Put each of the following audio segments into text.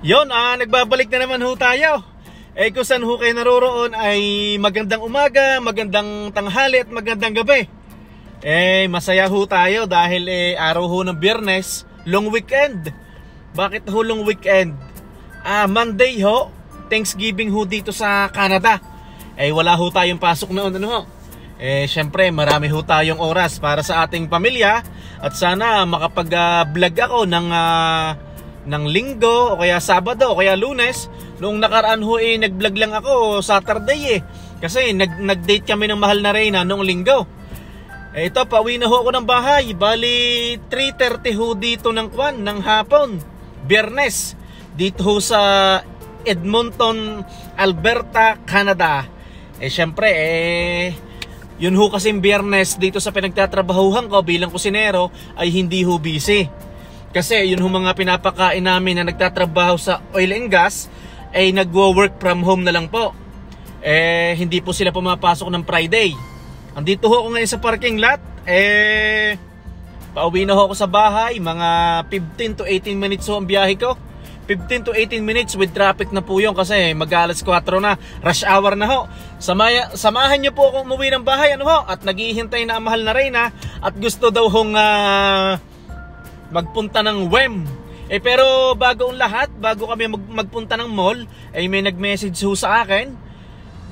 Yon, nagbabalik na naman ho tayo. Kung saan ho kayo naroroon ay magandang umaga, magandang tanghali at magandang gabi. Masaya ho tayo dahil araw ho ng Biyernes, long weekend. Bakit ho long weekend? Monday ho, Thanksgiving ho dito sa Canada. Wala ho tayong pasok noon, ano ho? Syempre marami ho tayong oras para sa ating pamilya. At sana makapag-vlog ako ng linggo o kaya Sabado o kaya Lunes. Noong nakaraan ho nag-vlog lang ako Saturday kasi nag-date kami ng mahal na Reyna noong linggo. Ito, pauwi na ho ako ng bahay. Bali 3:30 ho dito ng hapon, Biyernes, dito ho sa Edmonton, Alberta, Canada. Syempre yun ho kasing Biyernes dito sa pinagtatrabahuhan ko bilang kusinero ay hindi ho busy. Kasi yun ho mga pinapakain namin na nagtatrabaho sa oil and gas ay nagwo-work from home na lang po. Hindi po sila pumapasok ng Friday. Andito ho ako ngayon sa parking lot. Pauwi na ho ako sa bahay. Mga 15 to 18 minutes ho ang biyahe ko. 15 to 18 minutes with traffic na po yun kasi mag-alas 4 na. Rush hour na ho. Samahan nyo po ako umuwi ng bahay, ano ho? At naghihintay na ang mahal na Reyna at gusto daw hong magpunta ng WEM. Pero bago kami magpunta ng mall, may nag-message ho sa akin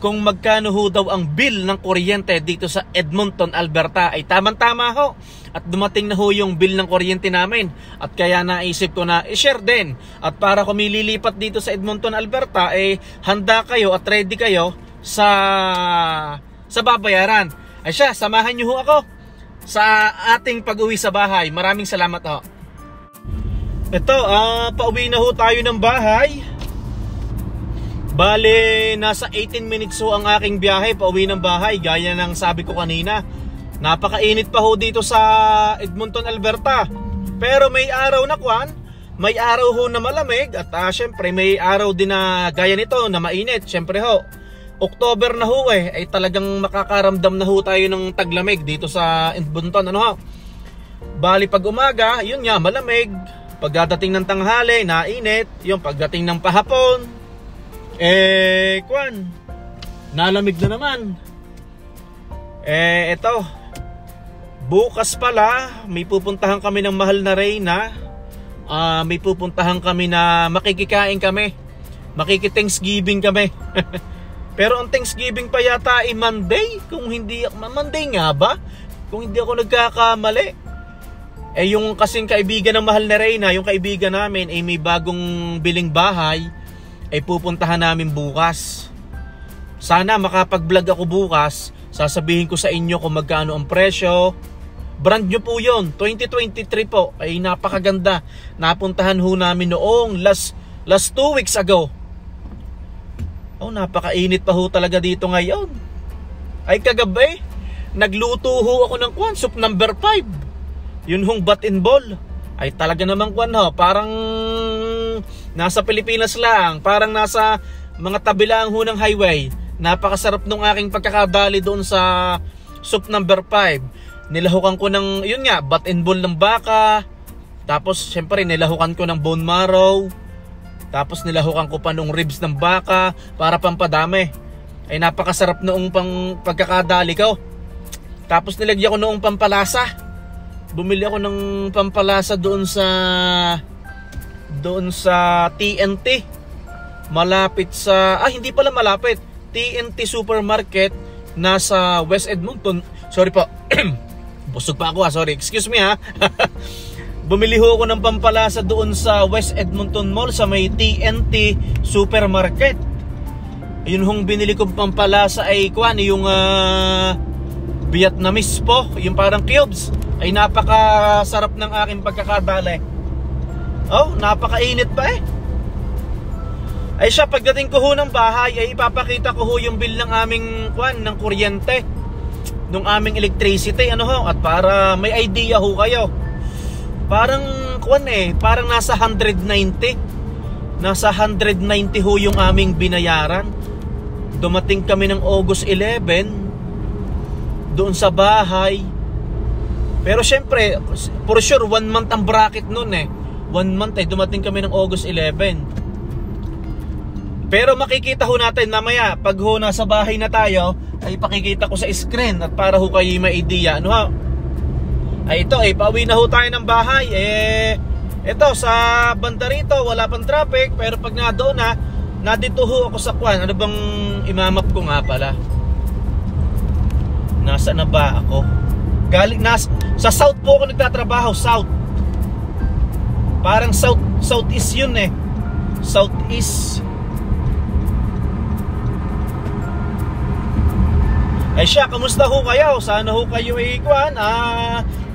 kung magkano ho daw ang bill ng kuryente dito sa Edmonton, Alberta. Tamang-tama ho. At dumating na ho yung bill ng kuryente namin. At kaya naisip ko na i-share din. At para kung lilipat dito sa Edmonton, Alberta, handa kayo at ready kayo sa babayaran. Samahan nyo ho ako sa ating pag-uwi sa bahay. Maraming salamat ho. Ito, pauwi na ho tayo ng bahay. Bale, nasa 18 minutes ho ang aking biyahe pauwi ng bahay. Gaya ng sabi ko kanina, napakainit pa ho dito sa Edmonton, Alberta. Pero may araw na may araw ho na malamig. At syempre may araw din na gaya nito na mainit. Syempre ho, October na ho ay talagang makakaramdam na ho tayo ng taglamig dito sa Edmonton, ano ho. Bali pag umaga, yun nga, malamig. Pagdating ng tanghali, nainit. Yung pagdating ng pahapon, nalamig na naman. Ito, bukas pala may pupuntahan kami ng mahal na Reyna. May pupuntahan kami na makikikain kami, makiki-Thanksgiving kami. Pero ang Thanksgiving pa yata ay Monday. Monday nga ba? Kung hindi ako nagkakamali. Yung kasing kaibigan ng mahal na Reyna, yung kaibigan namin, may bagong biling bahay, pupuntahan namin bukas. Sana makapag-vlog ako bukas. Sasabihin ko sa inyo kung magkano ang presyo. Brand new po yun, 2023 po. Napakaganda. Napuntahan ho namin noong last 2 weeks ago. Napakainit pa ho talaga dito ngayon. Kagabi, nagluto ho ako ng soup number 5. Yun hong bat and ball. Talaga namang parang nasa Pilipinas lang. Parang nasa mga tabi lang ho ng highway. Napakasarap nung aking pagkakadali doon sa soup number 5. Nilahukan ko ng, yun nga, bat and ball ng baka. Tapos syempre nilahukan ko ng bone marrow. Tapos nilahukan ko pa ng ribs ng baka para pampadami. Napakasarap noong pagkakadali ko. Tapos nilagyan ko noong pampalasa. Bumili ako ng pampalasa doon sa TNT. Malapit sa hindi pala malapit. TNT Supermarket nasa West Edmonton. Sorry po. Busog pa ako sorry. Excuse me Bumili ho ako ng pampalasa doon sa West Edmonton Mall sa may TNT Supermarket. Yun hong binili kong pampalasa yung Vietnamese po, yung parang cubes. Napakasarap ng aking pagkakadali. Napakainit pa pagdating ko ho ng bahay, ipapakita ko ho yung bill ng aming ng kuryente, ng aming electricity, at para may idea ho kayo. Parang parang nasa 190. Nasa 190 ho yung aming binayaran. Dumating kami ng August 11 doon sa bahay. Pero syempre, for sure 1 month ang bracket noon 1 month dumating kami ng August 11. Pero makikita ho natin mamaya pag ho nasa bahay na tayo, ay pakikita ko sa screen at para ho kayo may idea. Ano ho? Ay ito, pauwi na ho tayo ng bahay. Ito sa banda rito wala pang traffic, pero pag na doon na, nadito ho ako sa Kwan. Ano bang imamap ko nga pala? Nasa na ba ako? Galing sa south po ako nagtatrabaho, south. Parang southeast yun eh. Southeast. Ay siya, kamusta ho kayo? Sana ho kayo Kwan,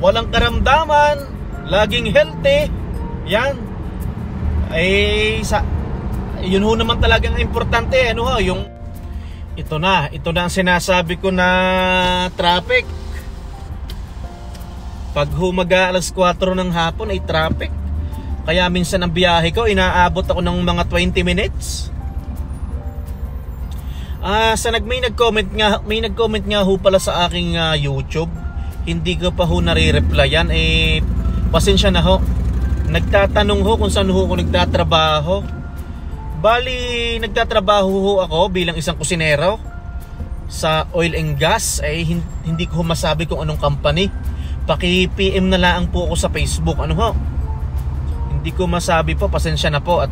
walang karamdaman, laging healthy. Yan. Yun ho naman talagang importante, ano ho, yung ito na ang sinasabi ko na traffic. Pag ho mag-alas 4 ng hapon ay traffic. Kaya minsan ang biyahe ko inaabot ako ng mga 20 minutes. May nag-comment nga ho pala sa aking YouTube. Hindi ko pa ho nare-replyan. Pasensya na ho. Nagtatanong ho kung saan ho ako nagtatrabaho. Bali, nagtatrabaho ho ako bilang isang kusinero sa oil and gas. Hindi ko masabi kung anong company. Paki-PM na lang po ako sa Facebook. Ano ho? Hindi ko masabi po. Pasensya na po. At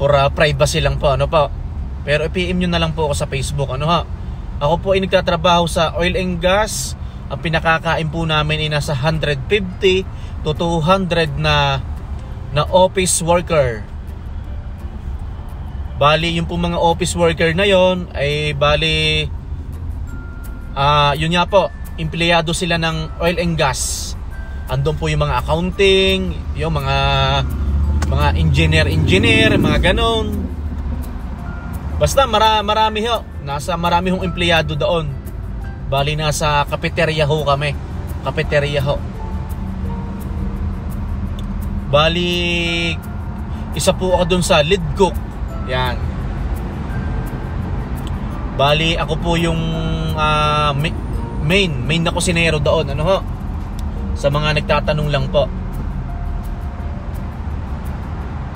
for privacy lang po. Ano po? Pero i-PM nyo na lang po ako sa Facebook. Ano ho? Ako po ay nagtatrabaho sa oil and gas. Ang pinakakain po namin ay nasa 150 to 200 na office worker. Bali, yung po mga office worker na yon ay bali yun nga po, empleyado sila ng oil and gas. Andun po yung mga accounting, yung mga engineer, mga ganon. Basta marami ho, marami hong empleyado doon. Bali, nasa cafeteria ho kami. Cafeteria ho. Bali, isa po ako dun sa lead cook. Yan. Bali, ako po yung main na kusinero doon. Ano ho? Sa mga nagtatanong lang po.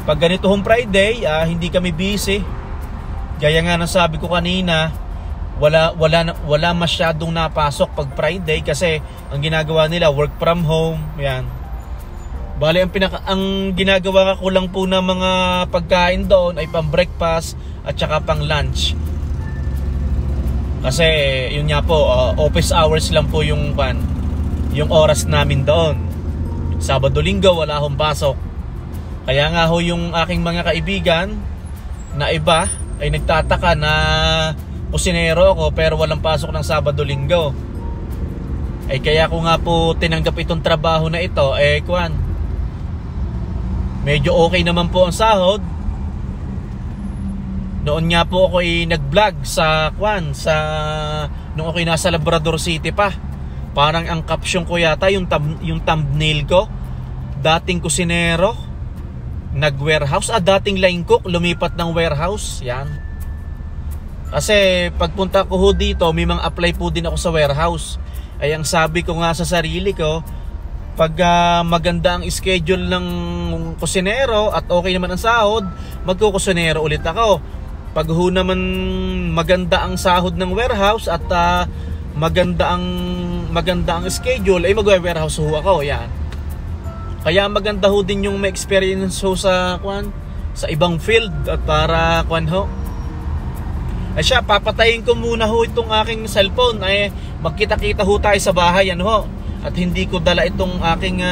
Pag ganito hong Friday, hindi kami busy. Gaya nga nasabi ko kanina, wala masyadong napasok pag Friday kasi ang ginagawa nila work from home. Yan. Bali, ang ginagawa ko lang po na mga pagkain doon ay pang breakfast at saka pang lunch. Kasi yun nga po, office hours lang po yung oras namin doon. Sabado, Linggo wala akong pasok. Kaya nga ho yung aking mga kaibigan na iba ay nagtataka na kusinero ako pero walang pasok ng Sabado, Linggo. Kaya ko nga po tinanggap itong trabaho na ito. Kwan, medyo okay naman po ang sahod. Noon nga po ako nag-vlog sa nung ako nasa Labrador City pa. Parang ang caption ko yata, yung thumbnail ko, dating kusinero, nag-warehouse, dating line cook, lumipat ng warehouse. Yan. Kasi pagpunta ko ho dito, may mga apply po din ako sa warehouse. Ang sabi ko nga sa sarili ko, pag maganda ang schedule ng kusinero at okay naman ang sahod, magkukusinero ulit ako. Pag ho naman maganda ang sahod ng warehouse at maganda ang schedule, mag-warehouse ho ako. Yan. Kaya maganda ho din yung may experience ho sa ibang field at para ho. Siya, papatayin ko muna ho itong aking cellphone. Magkita-kita ho tayo sa bahay. Ano ho? At hindi ko dala itong aking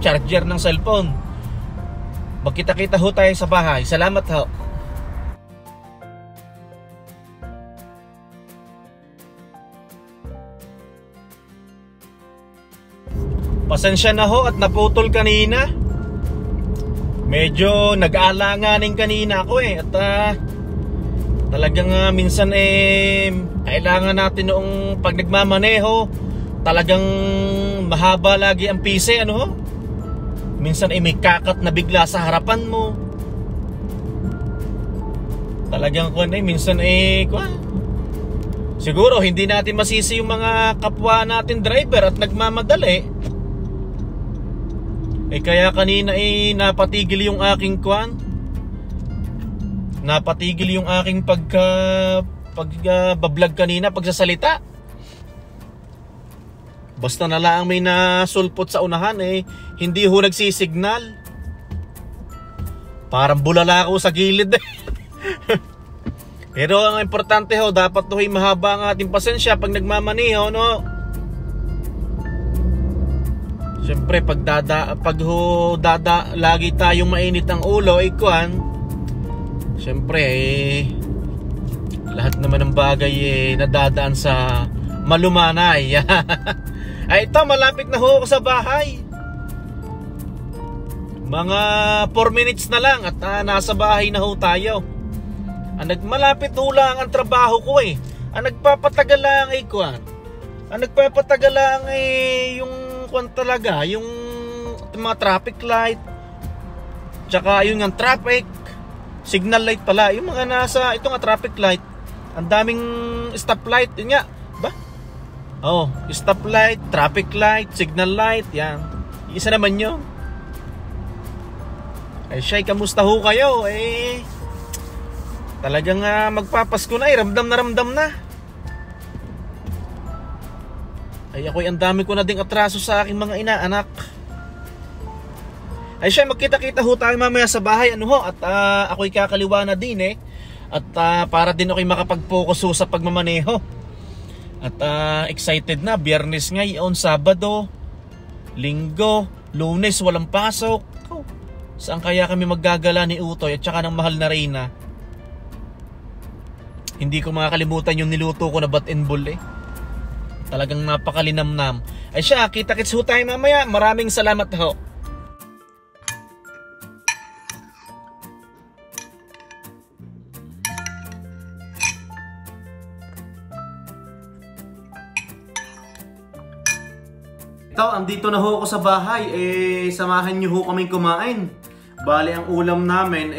charger ng cellphone. Magkita-kita ho tayo sa bahay. Salamat ho. Pasensya na ho at naputol kanina. Medyo nag-aalanganin kanina ako at talagang minsan kailangan natin noong pag nagmamaneho, talagang mahaba lagi ang pise, ano ho? Minsan may kakat na bigla sa harapan mo. Talagang minsan siguro hindi natin masisi yung mga kapwa natin driver at nagmamadali. Kaya kanina napatigil yung aking napatigil yung aking pagbablog kanina, pagsasalita. Basta na lang may nasulpot sa unahan hindi ho nagsisignal. Parang bulala ako sa gilid Pero ang importante ho, dapat ho'y mahaba ang ating pasensya pag nagmamaniho, no? Siyempre, lagi tayong mainit ang ulo, siyempre, lahat naman ng bagay nadadaan sa malumanay. Ay, ito, malapit na ho ako sa bahay. Mga 4 minutes na lang at nasa bahay na ho tayo. Malapit ho lang ang trabaho ko Ang nagpapatagal lang yung talaga, yung mga traffic light. Tsaka yung traffic signal light pala. Yung mga ito nga traffic light. Ang daming stoplight, yun nga, ba? Oh, stoplight, traffic light, signal light, yan. Isa naman yun. Shay, kamusta ho kayo? Talagang magpapasko na ramdam na. Ako'y ang dami ko na ding atraso sa aking mga inaanak. Shay, magkita-kita ho tayo mamaya sa bahay, at ako'y kakaliwa na din at para din ako'y makapag-focus ho sa pagmamaneho. At excited na, Biyernes ngayon, Sabado, Linggo, Lunes walang pasok. Saan kaya kami maggagala ni Utoy at saka ng mahal na Reyna? Hindi ko makakalimutan yung niluto ko na bat and ball Talagang napakalinamnam. Siya, kita-kits ho tayo mamaya. Maraming salamat ho. Ito, andito na ho ako sa bahay. Samahan nyo ho kaming kumain. Bale, ang ulam namin,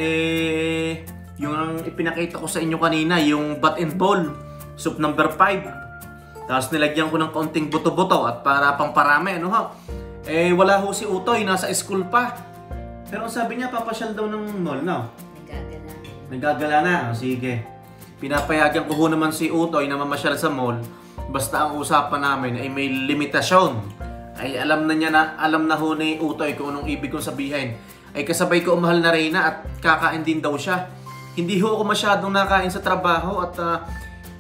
yung ang ipinakita ko sa inyo kanina, yung bat and ball. Soup number 5. Tapos nilagyan ko ng kaunting buto-buto at para pamparami, wala ho si Utoy, nasa school pa. Pero ang sabi niya, papasyal daw ng mall, no? Nagagala na. Sige. Pinapayagan ko ho naman si Utoy na mamasyal sa mall. Basta ang usapan namin ay may limitasyon. Alam na ho ni Utoy kung anong ibig kong sabihin. Kasabay ko mahal na Reyna at kakain din daw siya. Hindi ho ako masyadong nakain sa trabaho at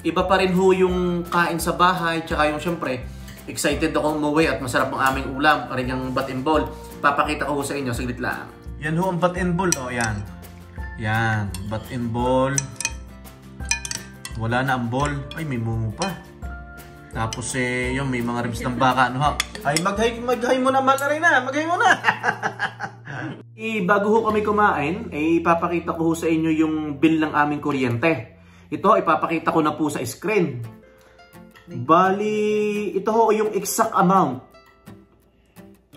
iba pa rin ho yung kain sa bahay. Tsaka yung syempre, excited ako umuwi at masarap ang aming ulam. Parang yung bat and ball. Papakita ko ho sa inyo, saglit lang. Yan ho ang bat and ball. Yan. Yan, bat and ball. Wala na ang ball. Ay, may mungo pa. Tapos yung may mga ribs ng baka. Mag-hi mo na, mahal na Reyna. Mag-hi mo na. Bago ho kami kumain, ipapakita ko ho sa inyo yung bill ng aming kuryente. Ito, ipapakita ko na po sa screen. Bali, ito ho yung exact amount.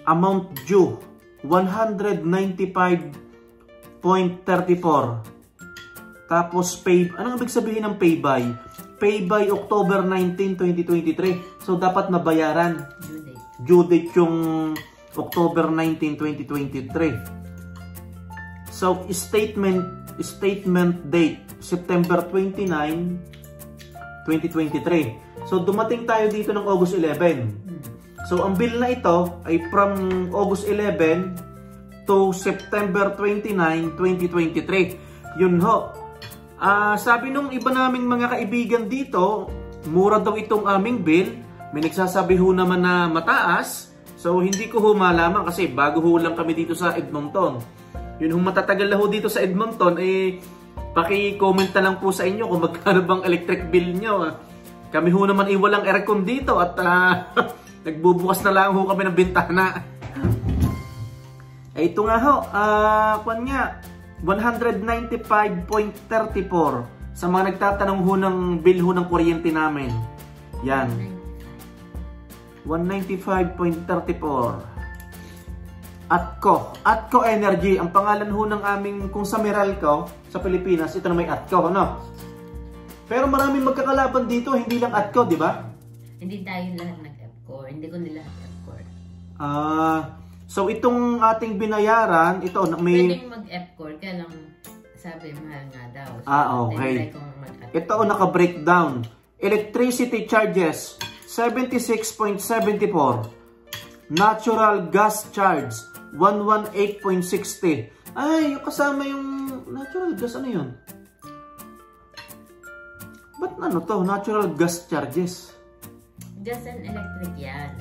Amount due, 195.34. Tapos pay, anong ibig sabihin ng pay by? Pay by October 19, 2023. So dapat nabayaran. Due date yung October 19, 2023. So statement date September 29, 2023. So dumating tayo dito ng August 11. So ang bill na ito ay from August 11 to September 29, 2023. Yun ho. Sabi nung iba naming mga kaibigan dito, mura daw itong aming bill. May nagsasabi ho naman na mataas. So hindi ko ho malaman kasi bago ho lang kami dito sa Edmonton. Yun ho, matatagal na ho dito sa Edmonton, paki-comment na lang po sa inyo kung magkano bang electric bill nyo. Kami ho naman walang aircon dito at nagbubukas na lang ho kami ng bintana. Ito nga ho, 195.34 sa mga nagtatanong ho ng bill ho ng kuryente namin. Yan. 195.34. Atco Energy, ang pangalan ho ng aming, kung sa Meralco, sa Pilipinas, ito na may Atco, Pero maraming magkakalaban dito, hindi lang Atco, di ba? Hindi tayo lahat nag-Atco, hindi ko nila Atco. So itong ating binayaran, ito, may... Pwedeng mag-Atco, kaya lang Sabi, mahal nga daw. So, Okay. tinry kong mag-at. Ito naka-breakdown. Electricity charges, 76.74. Natural gas charge, 118.60. Ay, yung kasama yung natural gas, ano yun? Ba't ano to? Natural gas charges. Gas and electric yan.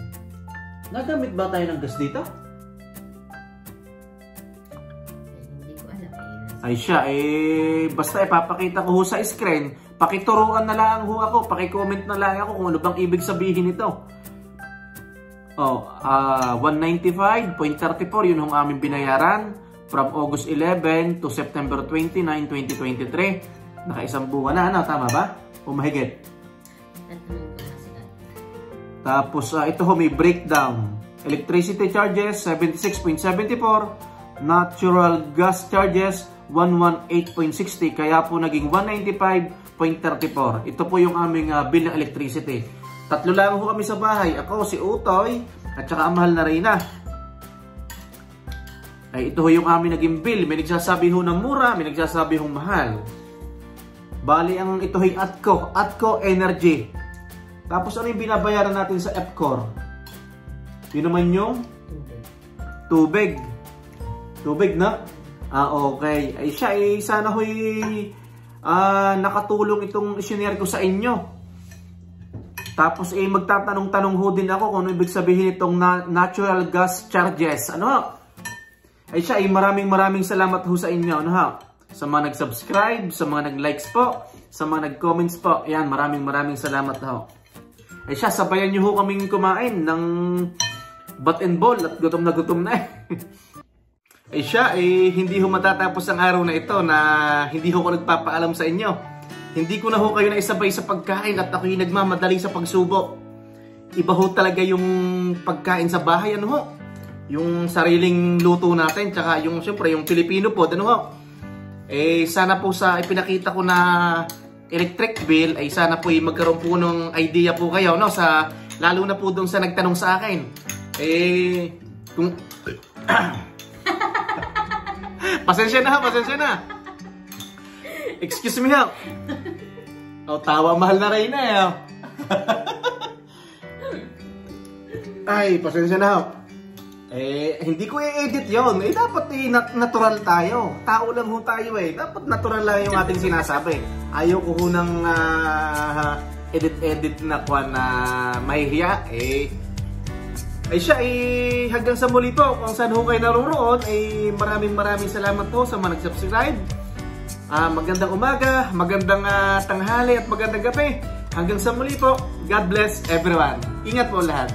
Nagamit ba tayo ng gas dito? Hindi ko alam. Ay siya, basta ipapakita ko ho sa screen. Pakituruan na lang ho ako. Pakicomment na lang ako kung ano bang ibig sabihin nito. 195.34 yun ang aming binayaran from August 11 to September 29, 2023. Nakaisang buwan na, ano? Tama ba? O mahigit? Tapos ito ho may breakdown. Electricity charges 76.74, natural gas charges 118.60, kaya po naging 195.34. Ito po yung aming bill ng electricity. Tatlo lang ho kami sa bahay. Ako, si Utoy, at saka ang mahal na Reyna. Ay, ito ho yung aming naging bill. May nagsasabi ho ng mura, may nagsasabi ho mahal. Bali, ang ito ay Atco Energy. Tapos ano yung binabayaran natin sa Epcor? Yun naman yung tubig. Tubig na? Okay. Ay siya, sana ho'y nakatulong itong isinare ko sa inyo. Tapos magtatanong-tanong ho din ako kung ano ibig sabihin itong natural gas charges. Ano? Ay siya, maraming salamat ho sa inyo. Ano ha? Sa mga nag-subscribe, sa mga nag-likes po, sa mga nag-comments po. Ayan, maraming salamat ho. Ay siya, sabayan nyo ho kaming kumain ng bat and ball at gutom na eh. Ay siya, hindi ho matatapos ang araw na ito na hindi ho ko nagpapaalam sa inyo. Hindi ko na ho kayo naisabay sa pagkain at ako'y nagmamadali sa pagsubok. Iba ho talaga yung pagkain sa bahay, ano ho? Yung sariling luto natin, tsaka yung siyempre yung Pilipino po, ano ho? Sana po sa ipinakita ko na electric bill, ay sana po magkaroon po ng idea po kayo, no? Lalo na po doon sa nagtanong sa akin. Kung... Pasensya na. Excuse me ha. Tawa mahal na Reyna eh. Ay, pasensya na ho. Hindi ko i-edit yun. Dapat natural tayo. Tao lang ho tayo eh. Dapat natural lang yung ating sinasabi. Ayaw ko ho ng edit na kwan na mahihiya. Ay siya, hanggang sa muli po. Kung saan ho kayo naroon, maraming salamat po sa mga nag-subscribe. Magandang umaga, magandang tanghali at magandang gabi. Hanggang sa muli po. God bless everyone. Ingat po lahat.